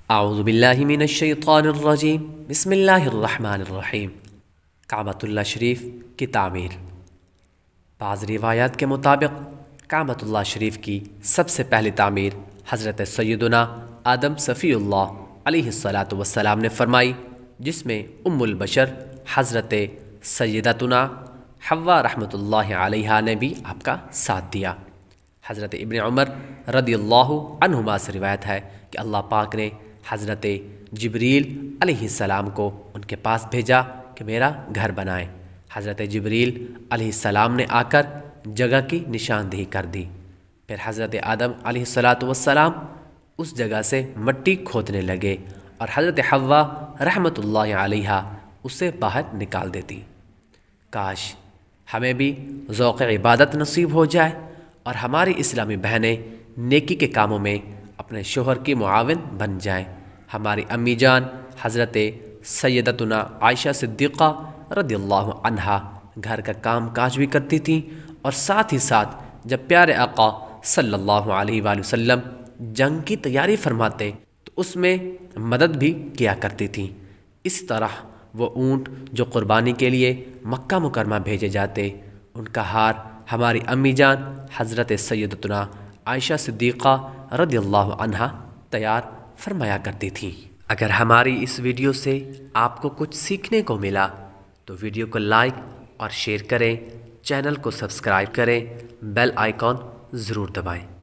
اعوذ باللہ من الشیطان الرجیم بسم اللہ الرحمن الرحیم۔ کعبۃ اللہ شریف کی تعمیر۔ بعض روایات کے مطابق کعبۃ اللہ شریف کی سب سے پہلی تعمیر حضرت سیدنا آدم صفی اللہ علیہ الصلاۃ والسلام نے فرمائی، جس میں ام البشر حضرت سیدتنا حوا رحمۃ اللہ علیہا نے بھی آپ کا ساتھ دیا۔ حضرت ابن عمر رضی اللہ عنہما سے روایت ہے کہ اللہ پاک نے حضرت جبریل علیہ السلام کو ان کے پاس بھیجا کہ میرا گھر بنائیں۔ حضرت جبریل علیہ السلام نے آ کر جگہ کی نشاندہی کر دی۔ پھر حضرت آدم علیہ السلام اس جگہ سے مٹی کھودنے لگے اور حضرت حوا رحمۃ اللہ علیہا اسے باہر نکال دیتی۔ کاش ہمیں بھی ذوق عبادت نصیب ہو جائے اور ہماری اسلامی بہنیں نیکی کے کاموں میں اپنے شوہر کی معاون بن جائیں۔ ہماری امی جان حضرت سیدتنا عائشہ صدیقہ رضی اللہ عنہا گھر کا کام کاج بھی کرتی تھیں، اور ساتھ ہی ساتھ جب پیارے آقا صلی اللہ علیہ وآلہ وسلم جنگ کی تیاری فرماتے تو اس میں مدد بھی کیا کرتی تھیں۔ اس طرح وہ اونٹ جو قربانی کے لیے مکہ مکرمہ بھیجے جاتے، ان کا ہار ہماری امی جان حضرت سیدتنا عائشہ صدیقہ رضی اللہ عنہا تیار فرمایا کرتی تھیں۔ اگر ہماری اس ویڈیو سے آپ کو کچھ سیکھنے کو ملا تو ویڈیو کو لائک اور شیئر کریں، چینل کو سبسکرائب کریں، بیل آئیکن ضرور دبائیں۔